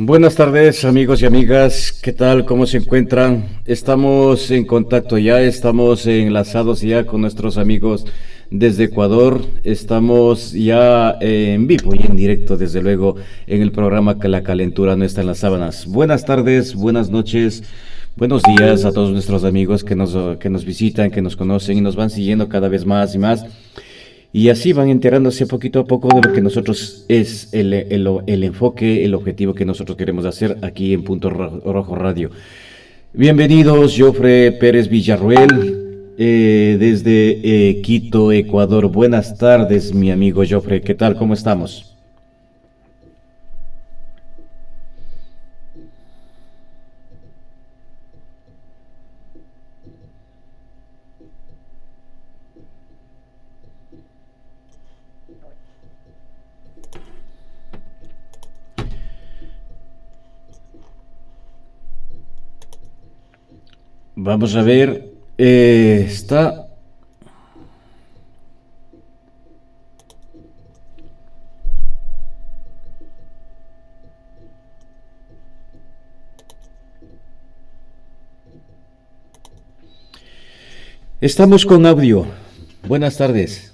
Buenas tardes amigos y amigas, ¿qué tal? ¿Cómo se encuentran? Estamos en contacto ya, estamos enlazados ya con nuestros amigos desde Ecuador, estamos ya en vivo y en directo desde luego en el programa que La Calentura no está en las sábanas. Buenas tardes, buenas noches, buenos días a todos nuestros amigos que nos visitan, que nos conocen y nos van siguiendo cada vez más y más. Y así van enterándose poquito a poco de lo que nosotros es el enfoque, el objetivo que nosotros queremos hacer aquí en Rojo Radio. Bienvenidos, Jofre Pérez Villarruel, desde Quito, Ecuador. Buenas tardes, mi amigo Jofre. ¿Qué tal? ¿Cómo estamos? Vamos a ver. Está. Estamos con audio. Buenas tardes.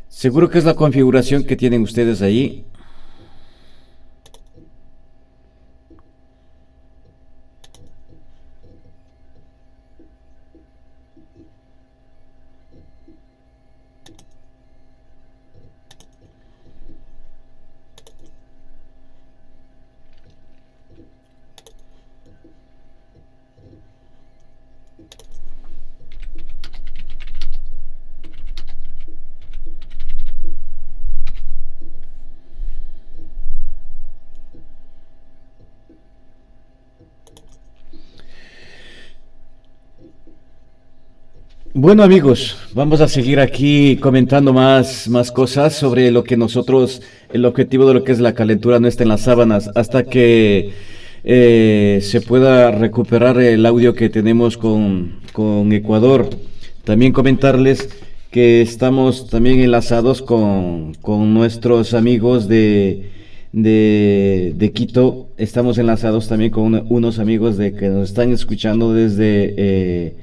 Seguro que es la configuración que tienen ustedes ahí. Bueno amigos, vamos a seguir aquí comentando más cosas sobre lo que nosotros, el objetivo de lo que es la calentura no está en las sábanas, hasta que se pueda recuperar el audio que tenemos con Ecuador. También comentarles que estamos también enlazados con nuestros amigos de Quito, estamos enlazados también con unos amigos de que nos están escuchando desde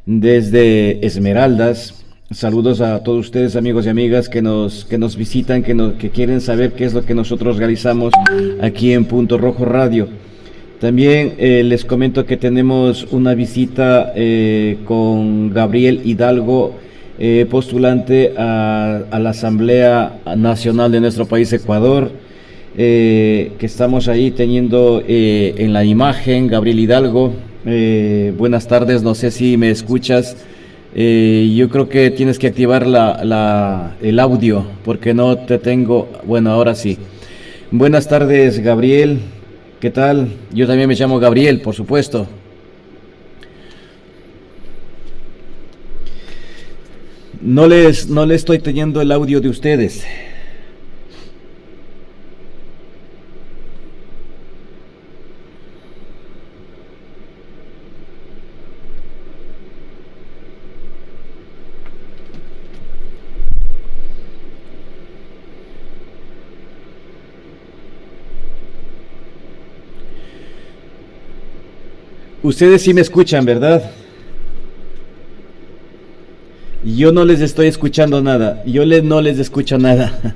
Esmeraldas. Saludos a todos ustedes amigos y amigas que nos visitan, que quieren saber qué es lo que nosotros realizamos aquí en Punto Rojo Radio. También les comento que tenemos una visita con Gabriel Hidalgo, postulante a la Asamblea Nacional de nuestro país, Ecuador, que estamos ahí teniendo en la imagen, Gabriel Hidalgo. Buenas tardes, no sé si me escuchas. Yo creo que tienes que activar el audio porque no te tengo. Bueno, ahora sí. Buenas tardes, Gabriel. ¿Qué tal? Yo también me llamo Gabriel, por supuesto. No les estoy teniendo el audio de ustedes. Ustedes sí me escuchan, ¿verdad? Yo no les estoy escuchando nada. No les escucho nada.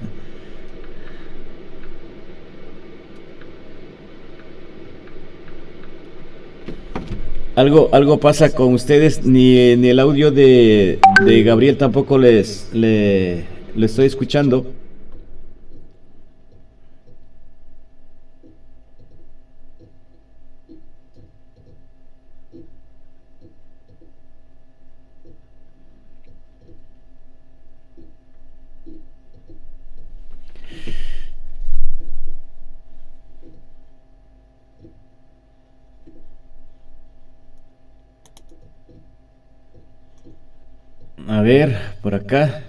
Algo pasa con ustedes. Ni el audio de Gabriel tampoco le estoy escuchando. A ver, por acá.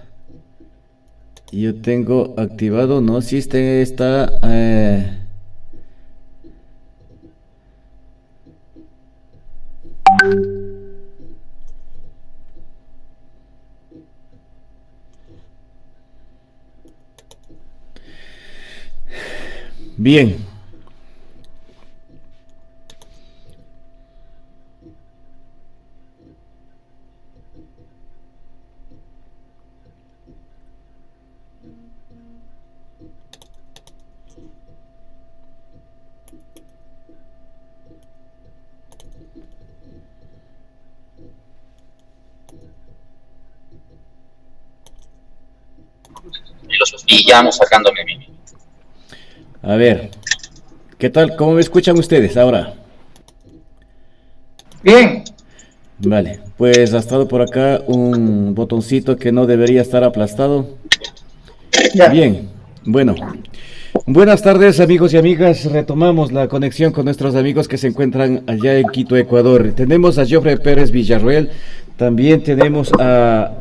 Yo tengo activado, no, si este está. Bien. Y ya vamos sacándome bien. A ver, ¿qué tal? ¿Cómo me escuchan ustedes ahora? Bien. Vale, pues ha estado por acá un botoncito que no debería estar aplastado. Ya. Bien, bueno. Buenas tardes, amigos y amigas. Retomamos la conexión con nuestros amigos que se encuentran allá en Quito, Ecuador. Tenemos a Joffre Pérez Villarroel, también tenemos a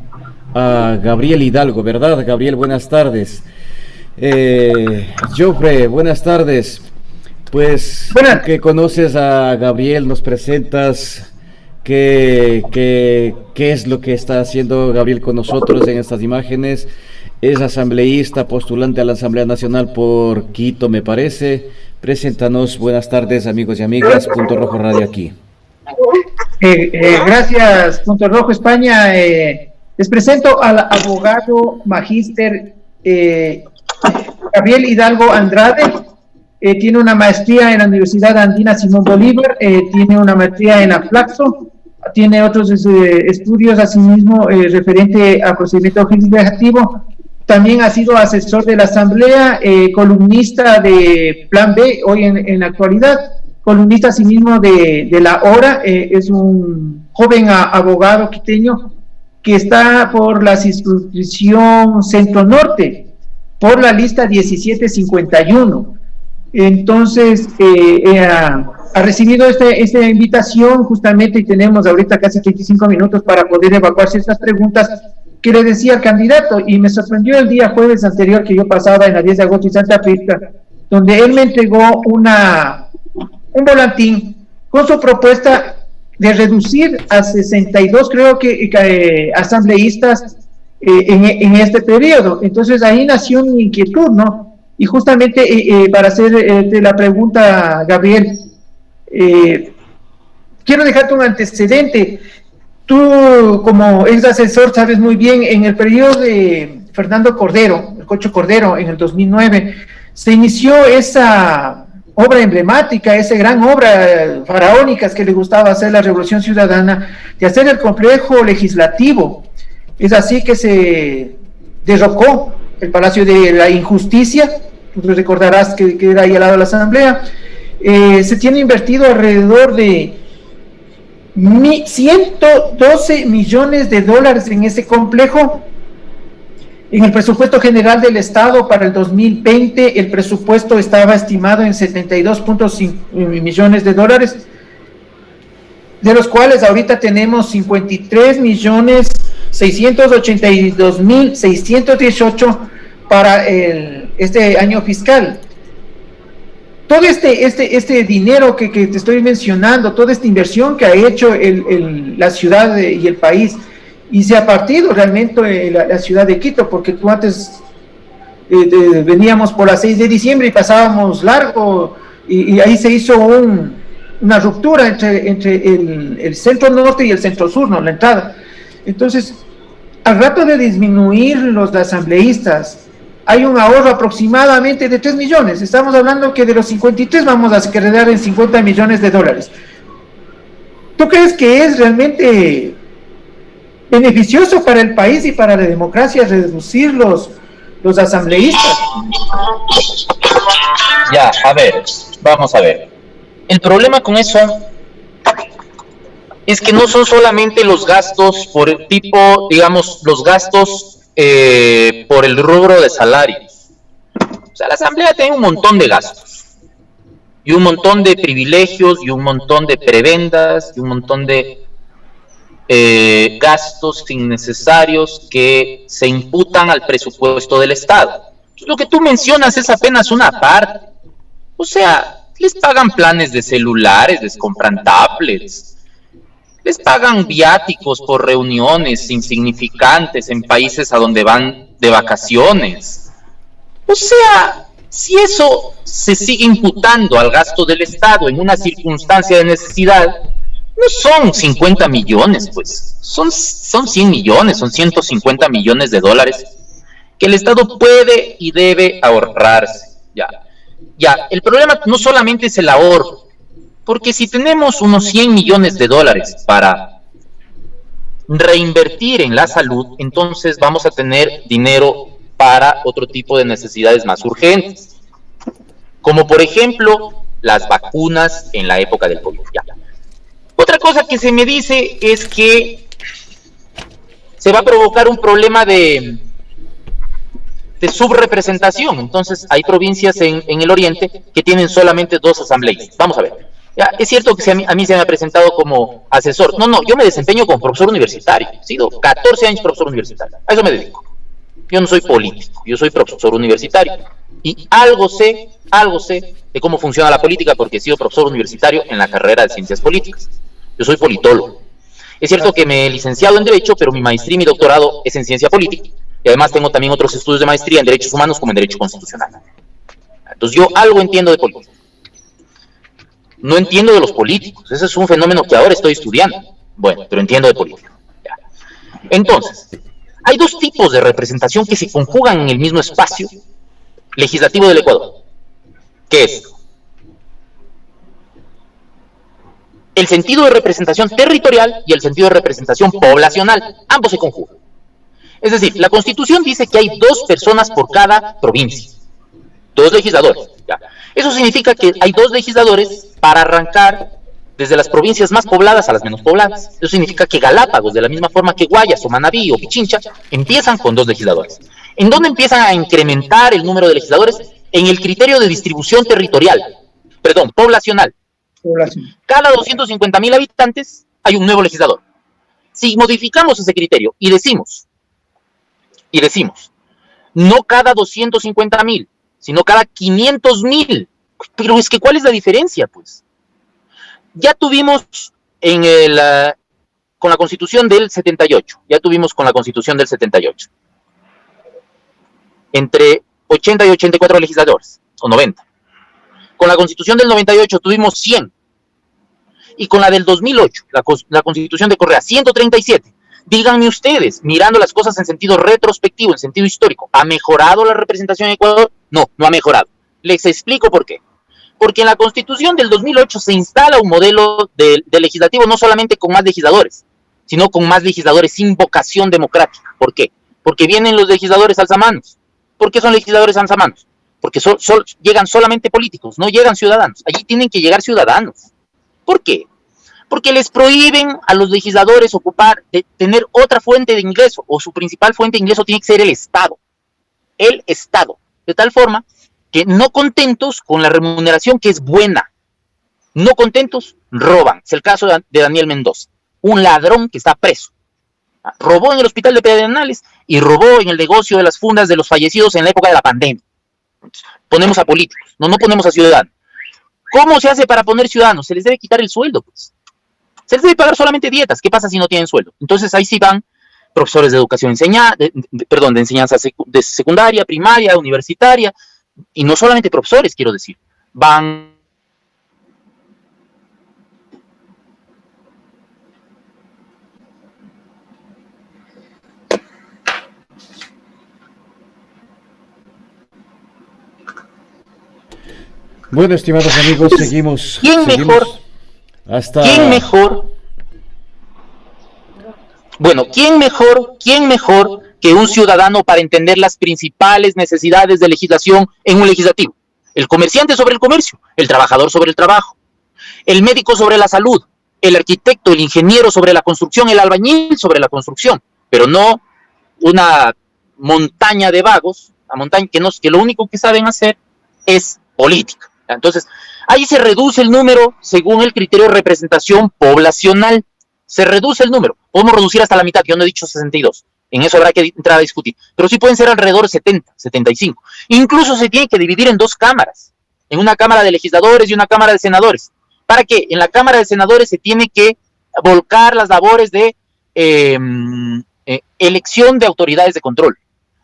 Gabriel Hidalgo, ¿verdad? Gabriel, buenas tardes. Joffre, buenas tardes. Pues, Buenas. tú que conoces a Gabriel, nos presentas qué es lo que está haciendo Gabriel con nosotros en estas imágenes. Es asambleísta, postulante a la Asamblea Nacional por Quito, me parece. Preséntanos, buenas tardes, amigos y amigas, Punto Rojo Radio aquí. Gracias, Punto Rojo España. Les presento al abogado magíster Gabriel Hidalgo Andrade. Tiene una maestría en la Universidad Andina Simón Bolívar, tiene una maestría en Aflaxo, tiene otros estudios asimismo referente a procedimiento legislativo. También ha sido asesor de la Asamblea, columnista de Plan B, hoy en la actualidad, columnista asimismo de La Hora. Es un joven abogado quiteño que está por la circunscripción Centro-Norte, por la lista 1751. Entonces, ha recibido esta invitación justamente, y tenemos ahorita casi 35 minutos para poder evacuar ciertas preguntas que le decía al candidato, y me sorprendió el día jueves anterior que yo pasaba en la 10 de agosto en Santa Rita, donde él me entregó un volantín con su propuesta de reducir a 62, creo que asambleístas en este periodo. Entonces ahí nació mi inquietud, ¿no? Y justamente para hacer la pregunta, Gabriel, quiero dejarte un antecedente. Tú, como ex asesor, sabes muy bien, en el periodo de Fernando Cordero, el Cocho Cordero, en el 2009, se inició esa obra emblemática, esa gran obra faraónica que le gustaba hacer la Revolución Ciudadana, de hacer el complejo legislativo. Es así que se derrocó el Palacio de la Injusticia, tú recordarás que era ahí al lado de la Asamblea. Se tiene invertido alrededor de 112 millones de dólares en ese complejo. En el presupuesto general del Estado para el 2020, el presupuesto estaba estimado en 72.5 millones de dólares, de los cuales ahorita tenemos 53.682.618 para este año fiscal. Todo este dinero que te estoy mencionando, toda esta inversión que ha hecho la ciudad y el país, y se ha partido realmente la ciudad de Quito, porque tú antes veníamos por la 6 de diciembre y pasábamos largo, y ahí se hizo una ruptura entre el centro norte y el centro sur, ¿no? La entrada. Entonces, al rato de disminuir los asambleístas, hay un ahorro aproximadamente de 3 millones. Estamos hablando que de los 53 vamos a quedar en 50 millones de dólares. ¿Tú crees que es realmente beneficioso para el país y para la democracia reducir los asambleístas? Ya, a ver, vamos a ver. El problema con eso es que no son solamente los gastos por el tipo, digamos, los gastos por el rubro de salarios. O sea, la Asamblea tiene un montón de gastos, y un montón de privilegios, y un montón de prebendas, y un montón de gastos innecesarios que se imputan al presupuesto del Estado. Entonces, lo que tú mencionas es apenas una parte. O sea, les pagan planes de celulares, les compran tablets, les pagan viáticos por reuniones insignificantes en países a donde van de vacaciones. O sea, Si eso se sigue imputando al gasto del Estado en una circunstancia de necesidad, no son 50 millones, pues, son 100 millones, son 150 millones de dólares que el Estado puede y debe ahorrarse. Ya, el problema no solamente es el ahorro, porque si tenemos unos 100 millones de dólares para reinvertir en la salud, entonces vamos a tener dinero para otro tipo de necesidades más urgentes, como por ejemplo las vacunas en la época del COVID. Ya. Otra cosa que se me dice es que se va a provocar un problema de subrepresentación. Entonces hay provincias en el oriente que tienen solamente 2 asambleístas. Vamos a ver. Ya, es cierto que a mí se me ha presentado como asesor. No, yo me desempeño como profesor universitario. He sido 14 años profesor universitario. A eso me dedico. Yo no soy político, yo soy profesor universitario. Y algo sé de cómo funciona la política porque he sido profesor universitario en la carrera de Ciencias Políticas. Yo soy politólogo. Es cierto que me he licenciado en Derecho, pero mi maestría y mi doctorado es en Ciencia Política. Y además tengo también otros estudios de maestría en Derechos Humanos como en Derecho Constitucional. Entonces yo algo entiendo de política. No entiendo de los políticos. Ese es un fenómeno que ahora estoy estudiando. Bueno, pero entiendo de política. Ya. Entonces, hay 2 tipos de representación que se conjugan en el mismo espacio legislativo del Ecuador. ¿Qué es? El sentido de representación territorial y el sentido de representación poblacional. Ambos se conjugan. Es decir, la Constitución dice que hay 2 personas por cada provincia. 2 legisladores. Ya. Eso significa que hay 2 legisladores para arrancar desde las provincias más pobladas a las menos pobladas. Eso significa que Galápagos, de la misma forma que Guayas o Manabí o Pichincha, empiezan con 2 legisladores. ¿En dónde empiezan a incrementar el número de legisladores? En el criterio de distribución poblacional. Cada 250.000 habitantes hay un nuevo legislador. Si modificamos ese criterio y decimos, no cada 250.000, sino cada 500.000, pero es que ¿cuál es la diferencia, pues? Ya tuvimos con la Constitución del 78, entre 80 y 84 legisladores, o 90. Con la Constitución del 98 tuvimos 100, y con la del 2008, la Constitución de Correa, 137. Díganme ustedes, mirando las cosas en sentido retrospectivo, en sentido histórico, ¿ha mejorado la representación en Ecuador? No, no ha mejorado. Les explico por qué. Porque en la Constitución del 2008 se instala un modelo de legislativo no solamente con más legisladores, sino con más legisladores sin vocación democrática. ¿Por qué? Porque vienen los legisladores alzamanos. ¿Por qué son legisladores alzamanos? Porque llegan solamente políticos, no llegan ciudadanos. Allí tienen que llegar ciudadanos. ¿Por qué? Porque les prohíben a los legisladores tener otra fuente de ingreso, o su principal fuente de ingreso tiene que ser el Estado. El Estado. De tal forma que no contentos con la remuneración que es buena, no contentos, roban. Es el caso de Daniel Mendoza, un ladrón que está preso. Robó en el hospital de Pedernales y robó en el negocio de las fundas de los fallecidos en la época de la pandemia. Ponemos a políticos, no ponemos a ciudadanos. ¿Cómo se hace para poner ciudadanos? Se les debe quitar el sueldo, pues. Se les debe pagar solamente dietas. ¿Qué pasa si no tienen sueldo? Entonces ahí sí van profesores de educación de enseñanza de secundaria, primaria, universitaria, y no solamente profesores, quiero decir, van Bueno, estimados amigos, seguimos. ¿Quién mejor que un ciudadano para entender las principales necesidades de legislación en un legislativo? El comerciante sobre el comercio, el trabajador sobre el trabajo, el médico sobre la salud, el arquitecto, el ingeniero sobre la construcción, el albañil sobre la construcción, pero no una montaña de vagos, que lo único que saben hacer es política. Entonces, ahí se reduce el número según el criterio de representación poblacional. Se reduce el número. Podemos reducir hasta la mitad. Yo no he dicho 62. En eso habrá que entrar a discutir. Pero sí pueden ser alrededor de 70, 75. Incluso se tiene que dividir en 2 cámaras. En una cámara de legisladores y una cámara de senadores. ¿Para qué? En la cámara de senadores se tiene que volcar las labores de elección de autoridades de control.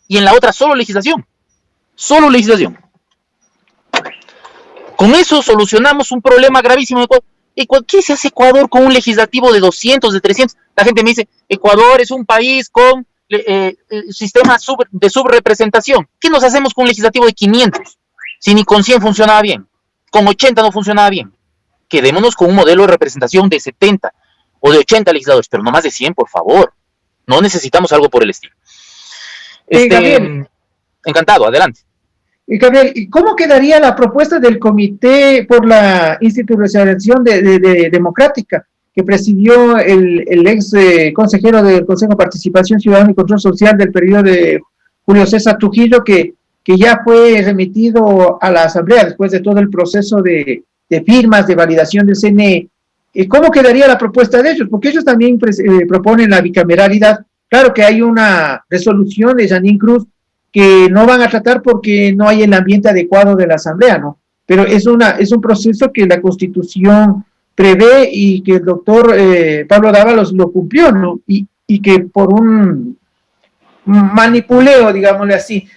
Y en la otra solo legislación. Solo legislación. Con eso solucionamos un problema gravísimo en Ecuador. ¿Qué se hace Ecuador con un legislativo de 200, de 300? La gente me dice, Ecuador es un país con sistema de subrepresentación. ¿Qué nos hacemos con un legislativo de 500? Si ni con 100 funcionaba bien, con 80 no funcionaba bien. Quedémonos con un modelo de representación de 70 o de 80 legisladores, pero no más de 100, por favor. No necesitamos algo por el estilo. Gabriel, encantado, adelante. Gabriel, ¿y cómo quedaría la propuesta del Comité por la Institucionalización Democrática que presidió el ex consejero del Consejo de Participación Ciudadana y Control Social del periodo de Julio César Trujillo, que ya fue remitido a la Asamblea después de todo el proceso de firmas, de validación del CNE? ¿Cómo quedaría la propuesta de ellos? Porque ellos también proponen la bicameralidad. Claro que hay una resolución de Janine Cruz que no van a tratar porque no hay el ambiente adecuado de la Asamblea, ¿no? Pero es un proceso que la Constitución prevé y que el doctor Pablo Dávalos lo cumplió, ¿no? Y que por un manipuleo, digámosle así,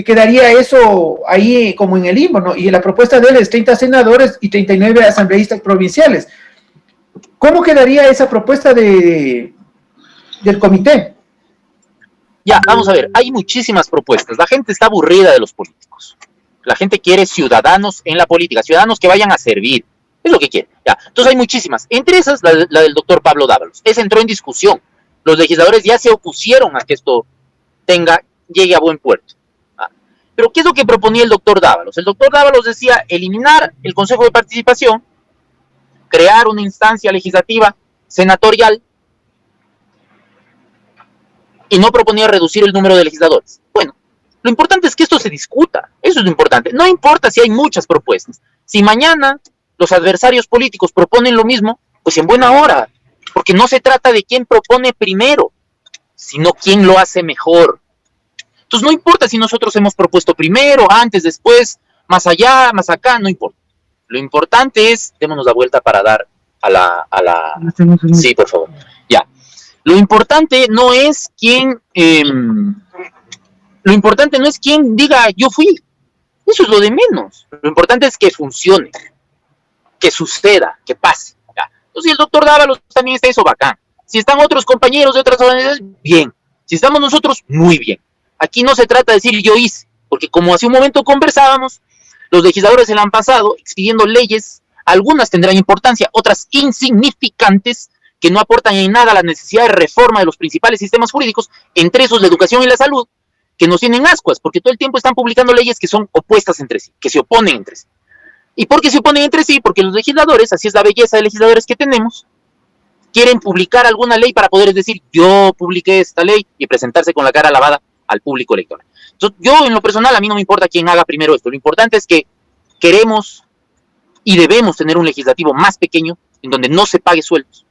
quedaría eso ahí como en el limbo, ¿no? Y la propuesta de él es 30 senadores y 39 asambleístas provinciales. ¿Cómo quedaría esa propuesta del comité? Ya, vamos a ver, hay muchísimas propuestas. La gente está aburrida de los políticos. La gente quiere ciudadanos en la política, ciudadanos que vayan a servir. Es lo que quiere. Ya. Entonces hay muchísimas. Entre esas, la del doctor Pablo Dávalos. Esa entró en discusión. Los legisladores ya se opusieron a que esto llegue a buen puerto. Pero ¿qué es lo que proponía el doctor Dávalos? El doctor Dávalos decía eliminar el Consejo de Participación, crear una instancia legislativa senatorial, y no proponía reducir el número de legisladores. Bueno, lo importante es que esto se discuta, eso es lo importante. No importa si hay muchas propuestas. Si mañana los adversarios políticos proponen lo mismo, pues en buena hora, porque no se trata de quién propone primero, sino quién lo hace mejor. Entonces no importa si nosotros hemos propuesto primero, antes, después, más allá, más acá, no importa. Lo importante es, démonos la vuelta para dar a la... Sí, por favor. Ya. Lo importante no es quién diga yo fui. Eso es lo de menos. Lo importante es que funcione, que suceda, que pase. ¿Ya? Entonces, si el doctor Dávalos también está eso, bacán. Si están otros compañeros de otras organizaciones, bien. Si estamos nosotros, muy bien. Aquí no se trata de decir yo hice, porque como hace un momento conversábamos, los legisladores se la han pasado expidiendo leyes, algunas tendrán importancia, otras insignificantes, que no aportan en nada a la necesidad de reforma de los principales sistemas jurídicos, entre esos la educación y la salud, que nos tienen ascuas, porque todo el tiempo están publicando leyes que son opuestas entre sí, que se oponen entre sí. ¿Y por qué se oponen entre sí? Porque los legisladores, así es la belleza de legisladores que tenemos, quieren publicar alguna ley para poder decir, yo publiqué esta ley, y presentarse con la cara lavada al público electoral. Entonces, yo en lo personal, a mí no me importa quién haga primero esto, lo importante es que queremos y debemos tener un legislativo más pequeño, en donde no se pague sueldos,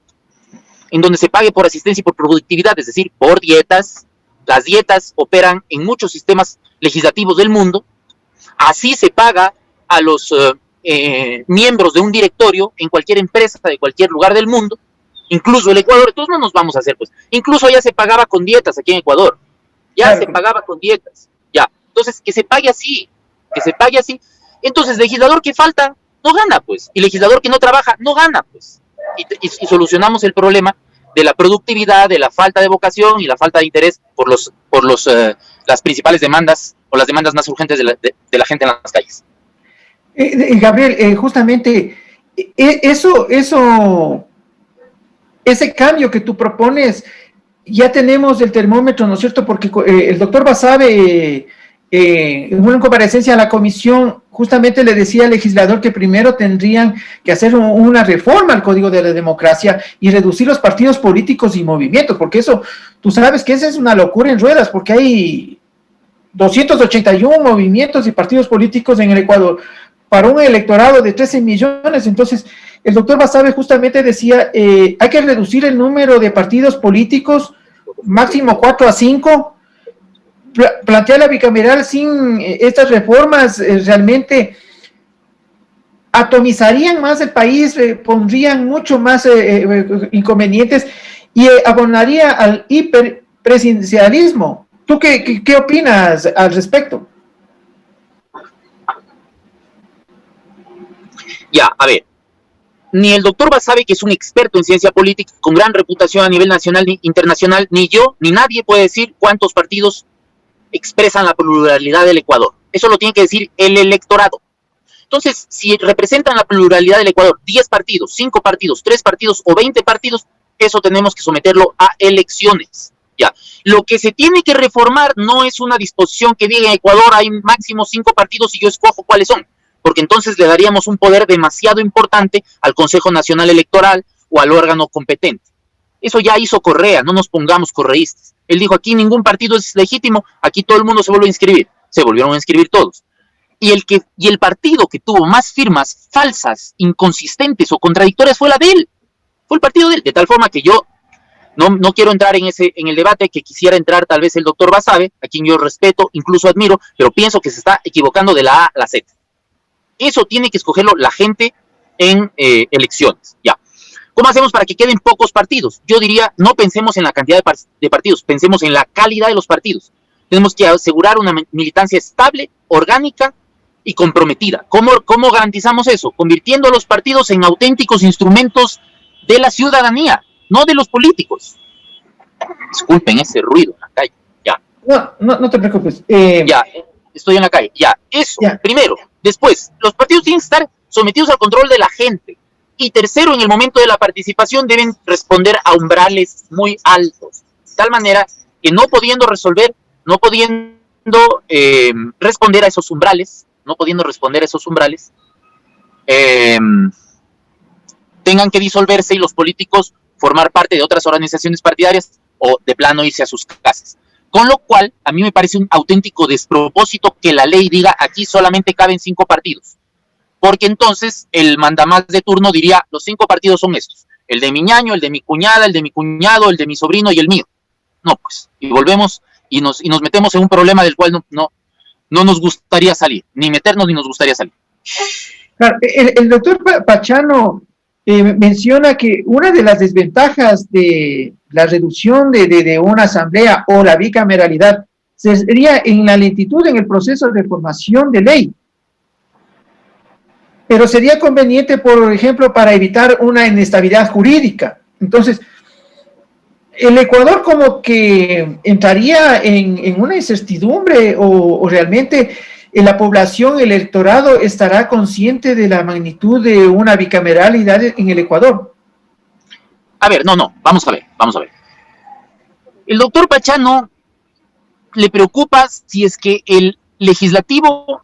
en donde se pague por asistencia y por productividad, es decir, por dietas. Las dietas operan en muchos sistemas legislativos del mundo. Así se paga a los miembros de un directorio en cualquier empresa de cualquier lugar del mundo, incluso el Ecuador. Entonces no nos vamos a hacer, pues. Incluso ya se pagaba con dietas aquí en Ecuador. Ya se pagaba con dietas. Ya. Entonces, que se pague así. Que se pague así. Entonces, legislador que falta, no gana, pues. Y legislador que no trabaja, no gana, pues. Y solucionamos el problema de la productividad, de la falta de vocación y la falta de interés por las principales demandas o las demandas más urgentes de la gente en las calles. Gabriel, justamente ese cambio que tú propones, ya tenemos el termómetro, ¿no es cierto? Porque el doctor Basabe, en una comparecencia a la comisión, justamente le decía al legislador que primero tendrían que hacer una reforma al Código de la Democracia y reducir los partidos políticos y movimientos, porque eso, tú sabes que esa es una locura en ruedas, porque hay 281 movimientos y partidos políticos en el Ecuador para un electorado de 13 millones. Entonces, el doctor Basabe justamente decía, hay que reducir el número de partidos políticos, máximo 4 a 5, plantear la bicameral sin estas reformas realmente atomizarían más el país, pondrían mucho más inconvenientes y abonaría al hiperpresidencialismo. ¿Tú qué opinas al respecto? Ya, a ver, ni el doctor Basabe, que es un experto en ciencia política con gran reputación a nivel nacional ni internacional, ni yo, ni nadie puede decir cuántos partidos expresan la pluralidad del Ecuador. Eso lo tiene que decir el electorado. Entonces, si representan la pluralidad del Ecuador 10 partidos, 5 partidos, 3 partidos o 20 partidos, eso tenemos que someterlo a elecciones. Ya. Lo que se tiene que reformar no es una disposición que diga en Ecuador hay máximo 5 partidos y yo escojo cuáles son, porque entonces le daríamos un poder demasiado importante al Consejo Nacional Electoral o al órgano competente. Eso ya hizo Correa, no nos pongamos correístas. Él dijo, aquí ningún partido es legítimo, aquí todo el mundo se vuelve a inscribir. Se volvieron a inscribir todos. Y el partido que tuvo más firmas falsas, inconsistentes o contradictorias fue la de él. Fue el partido de él. De tal forma que yo no quiero entrar en el debate que quisiera entrar tal vez el doctor Basabe, a quien yo respeto, incluso admiro, pero pienso que se está equivocando de la A a la Z. Eso tiene que escogerlo la gente en elecciones. Ya. ¿Cómo hacemos para que queden pocos partidos? Yo diría, no pensemos en la cantidad de partidos, pensemos en la calidad de los partidos. Tenemos que asegurar una militancia estable, orgánica y comprometida. ¿Cómo garantizamos eso? Convirtiendo a los partidos en auténticos instrumentos de la ciudadanía, no de los políticos. Disculpen ese ruido en la calle. Ya. No te preocupes. Ya, estoy en la calle. Ya, eso, ya. Primero. Después, los partidos tienen que estar sometidos al control de la gente. Y tercero, en el momento de la participación deben responder a umbrales muy altos. De tal manera que no pudiendo responder a esos umbrales, tengan que disolverse y los políticos formar parte de otras organizaciones partidarias o de plano irse a sus casas. Con lo cual, a mí me parece un auténtico despropósito que la ley diga aquí solamente caben 5 partidos. Porque entonces el mandamás de turno diría, los 5 partidos son estos. El de mi ñaño, el de mi cuñada, el de mi cuñado, el de mi sobrino y el mío. No, pues, y volvemos y nos metemos en un problema del cual no nos gustaría salir. Ni meternos ni nos gustaría salir. Claro, el doctor Pachano menciona que una de las desventajas de la reducción de una asamblea o la bicameralidad sería en la lentitud en el proceso de formación de ley. Pero sería conveniente, por ejemplo, para evitar una inestabilidad jurídica. Entonces, el Ecuador como que entraría en una incertidumbre o realmente la población, el electorado, estará consciente de la magnitud de una bicameralidad en el Ecuador. A ver, vamos a ver. El doctor Pachano le preocupa si es que el legislativo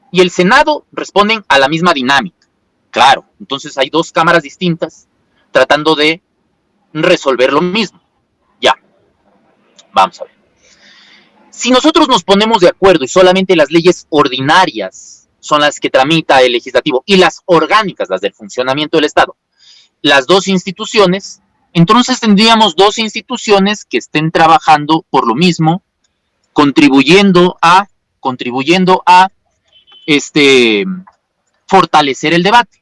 y el Senado responden a la misma dinámica. Claro, entonces hay 2 cámaras distintas tratando de resolver lo mismo. Ya, vamos a ver. Si nosotros nos ponemos de acuerdo y solamente las leyes ordinarias son las que tramita el legislativo y las orgánicas, las del funcionamiento del Estado, las 2 instituciones, entonces tendríamos 2 instituciones que estén trabajando por lo mismo, contribuyendo a fortalecer el debate.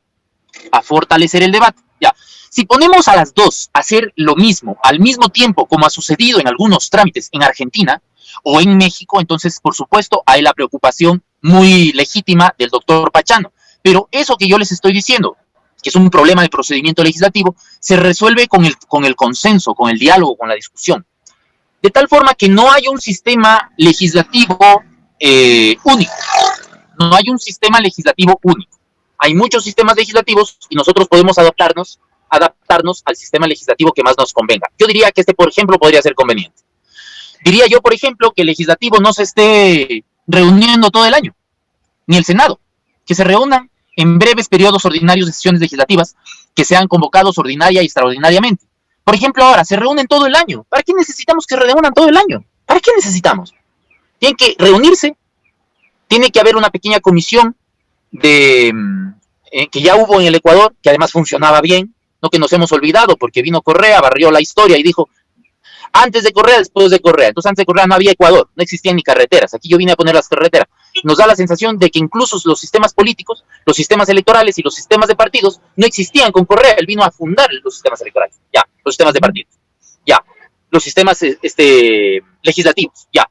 Ya. Si ponemos a las 2 a hacer lo mismo al mismo tiempo, como ha sucedido en algunos trámites en Argentina o en México, entonces, por supuesto, hay la preocupación muy legítima del doctor Pachano. Pero eso que yo les estoy diciendo, que es un problema de procedimiento legislativo, se resuelve con el consenso, con el diálogo, con la discusión. De tal forma que no hay un sistema legislativo único. No hay un sistema legislativo único. Hay muchos sistemas legislativos y nosotros podemos adaptarnos al sistema legislativo que más nos convenga. Yo diría que por ejemplo, podría ser conveniente. Diría yo, por ejemplo, que el legislativo no se esté reuniendo todo el año, ni el Senado, que se reúnan en breves periodos ordinarios de sesiones legislativas que sean convocados ordinaria y extraordinariamente. Por ejemplo, ahora se reúnen todo el año. ¿Para qué necesitamos que se reúnan todo el año? ¿Para qué necesitamos? Tienen que reunirse, tiene que haber una pequeña comisión que ya hubo en el Ecuador, que además funcionaba bien, no que nos hemos olvidado porque vino Correa, barrió la historia y dijo, antes de Correa, después de Correa. Entonces antes de Correa no había Ecuador, no existían ni carreteras. Aquí yo vine a poner las carreteras. Nos da la sensación de que incluso los sistemas políticos, los sistemas electorales y los sistemas de partidos no existían con Correa. Él vino a fundar los sistemas electorales, ya, los sistemas de partidos, ya, los sistemas legislativos, ya.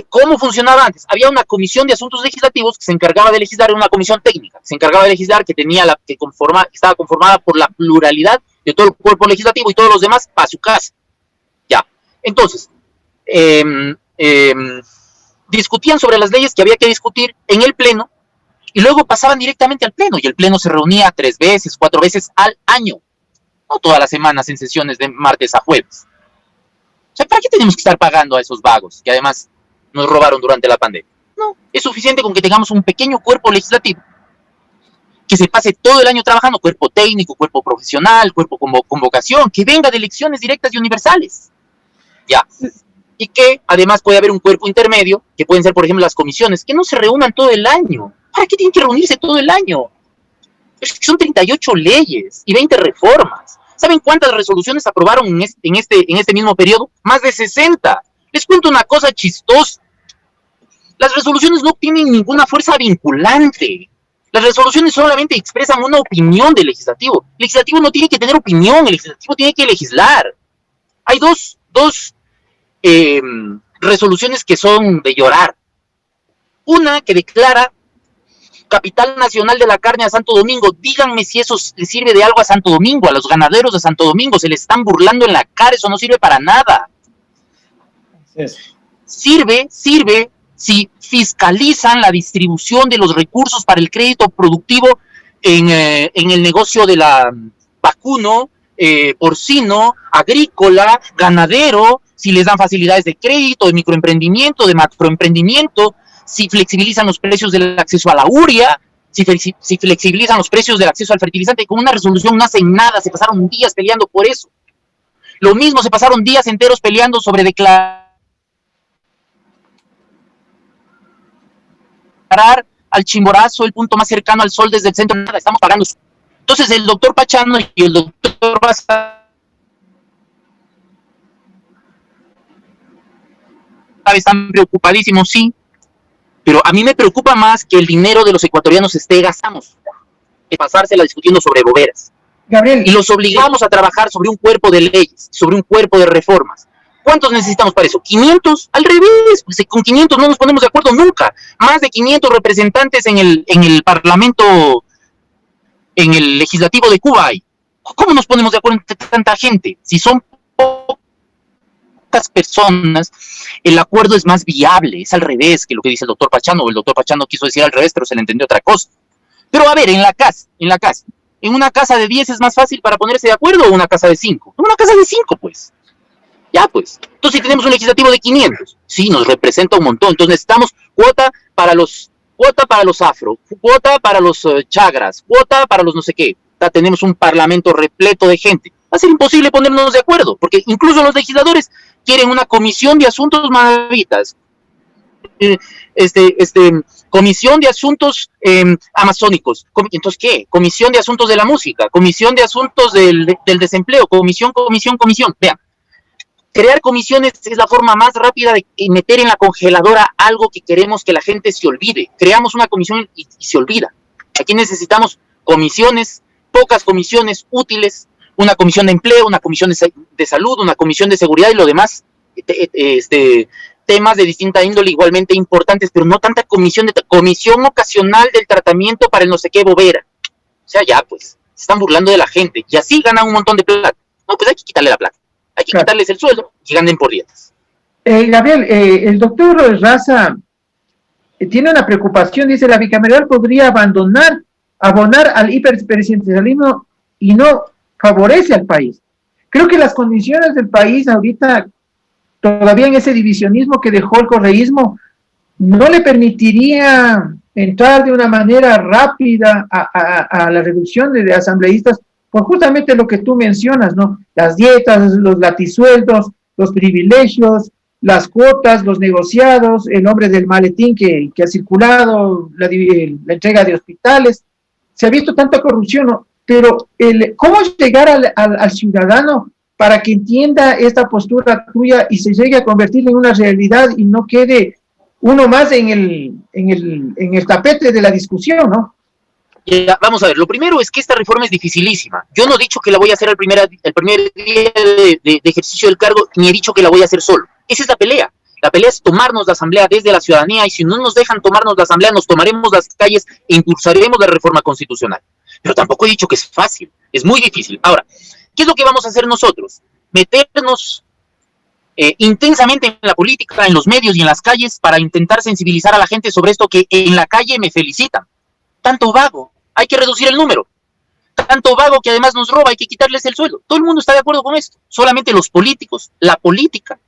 ¿Cómo funcionaba antes? Había una comisión de asuntos legislativos que se encargaba de legislar, una comisión técnica, que se encargaba de legislar, que estaba conformada por la pluralidad de todo el cuerpo legislativo y todos los demás para su casa. Ya. Entonces, discutían sobre las leyes que había que discutir en el Pleno y luego pasaban directamente al Pleno, y el Pleno se reunía 3 veces, 4 veces al año, no todas las semanas en sesiones de martes a jueves. O sea, ¿para qué tenemos que estar pagando a esos vagos que además nos robaron durante la pandemia? No, es suficiente con que tengamos un pequeño cuerpo legislativo que se pase todo el año trabajando, cuerpo técnico, cuerpo profesional, cuerpo con vocación, que venga de elecciones directas y universales. Ya. Y que además puede haber un cuerpo intermedio, que pueden ser, por ejemplo, las comisiones, que no se reúnan todo el año. ¿Para qué tienen que reunirse todo el año? Es que son 38 leyes y 20 reformas. ¿Saben cuántas resoluciones aprobaron en este mismo periodo? Más de 60. Les cuento una cosa chistosa. Las resoluciones no tienen ninguna fuerza vinculante. Las resoluciones solamente expresan una opinión del legislativo. El legislativo no tiene que tener opinión, el legislativo tiene que legislar. Hay dos resoluciones que son de llorar. Una que declara capital nacional de la carne a Santo Domingo. Díganme si eso le sirve de algo a Santo Domingo, a los ganaderos de Santo Domingo. Se les están burlando en la cara, eso no sirve para nada. Sirve si fiscalizan la distribución de los recursos para el crédito productivo en el negocio de la vacuno, porcino, agrícola, ganadero, si les dan facilidades de crédito, de microemprendimiento, de macroemprendimiento, si flexibilizan los precios del acceso a la urea, si flexibilizan los precios del acceso al fertilizante. Con una resolución no hacen nada, se pasaron días peleando por eso. Lo mismo, se pasaron días enteros peleando sobre declarar al Chimborazo el punto más cercano al sol desde el centro. Nada, estamos pagando. Entonces el doctor Pachano y el doctor Baza están preocupadísimos, sí, pero a mí me preocupa más que el dinero de los ecuatorianos esté gastamos, que pasársela discutiendo sobre boberas. Gabriel, y los obligamos a trabajar sobre un cuerpo de leyes, sobre un cuerpo de reformas. ¿Cuántos necesitamos para eso? ¿500? Al revés, pues con 500 no nos ponemos de acuerdo nunca. Más de 500 representantes en el Parlamento, en el Legislativo de Cuba hay. ¿Cómo nos ponemos de acuerdo entre tanta gente? Si son pocas personas, el acuerdo es más viable, es al revés que lo que dice el doctor Pachano. El doctor Pachano quiso decir al revés, pero se le entendió otra cosa. Pero a ver, en una casa de 10 es más fácil para ponerse de acuerdo, o una casa de 5. En una casa de 5, pues. Ya, pues. Entonces, si tenemos un legislativo de 500, sí, nos representa un montón. Entonces, necesitamos cuota para los afro, cuota para los chagras, cuota para los no sé qué. Ya tenemos un parlamento repleto de gente. Va a ser imposible ponernos de acuerdo, porque incluso los legisladores quieren una comisión de asuntos maravitas. Comisión de asuntos amazónicos. Entonces, ¿qué? Comisión de asuntos de la música, comisión de asuntos del desempleo, comisión. Vean, crear comisiones es la forma más rápida de meter en la congeladora algo que queremos que la gente se olvide. Creamos una comisión y se olvida. Aquí necesitamos comisiones, pocas comisiones útiles, una comisión de empleo, una comisión de salud, una comisión de seguridad y lo demás, temas de distinta índole igualmente importantes, pero no tanta comisión ocasional del tratamiento para el no sé qué bobera. O sea, ya pues, se están burlando de la gente y así ganan un montón de plata. No, pues hay que quitarle la plata. Hay que quitarles el sueldo y ganen por dietas. Gabriel, el doctor Raza tiene una preocupación, dice, la bicameral podría abonar al hiperpresidencialismo y no favorece al país. Creo que las condiciones del país ahorita, todavía en ese divisionismo que dejó el correísmo, no le permitiría entrar de una manera rápida a la reducción de asambleístas, por justamente lo que tú mencionas, ¿no? Las dietas, los latisueldos, los privilegios, las cuotas, los negociados, el nombre del maletín que ha circulado, la entrega de hospitales. Se ha visto tanta corrupción, ¿no? Pero ¿cómo llegar al ciudadano para que entienda esta postura tuya y se llegue a convertir en una realidad y no quede uno más en el tapete de la discusión, ¿no? Ya, vamos a ver, lo primero es que esta reforma es dificilísima. Yo no he dicho que la voy a hacer el primer día de ejercicio del cargo, ni he dicho que la voy a hacer solo. Esa es la pelea. La pelea es tomarnos la asamblea desde la ciudadanía, y si no nos dejan tomarnos la asamblea, nos tomaremos las calles e impulsaremos la reforma constitucional. Pero tampoco he dicho que es fácil, es muy difícil. Ahora, ¿qué es lo que vamos a hacer nosotros? Meternos intensamente en la política, en los medios y en las calles para intentar sensibilizar a la gente sobre esto que en la calle me felicitan. Tanto vago, hay que reducir el número. Tanto vago que además nos roba, hay que quitarles el sueldo. Todo el mundo está de acuerdo con esto. Solamente los políticos, la política,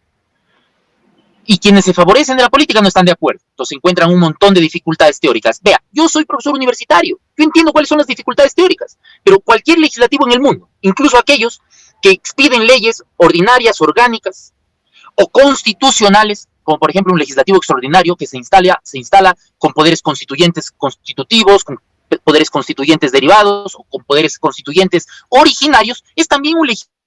y quienes se favorecen de la política no están de acuerdo. Entonces encuentran un montón de dificultades teóricas. Vea, yo soy profesor universitario, yo entiendo cuáles son las dificultades teóricas, pero cualquier legislativo en el mundo, incluso aquellos que expiden leyes ordinarias, orgánicas o constitucionales, como por ejemplo un legislativo extraordinario que se instala con poderes constituyentes constitutivos, con poderes constituyentes derivados o con poderes constituyentes originarios, es también un legislativo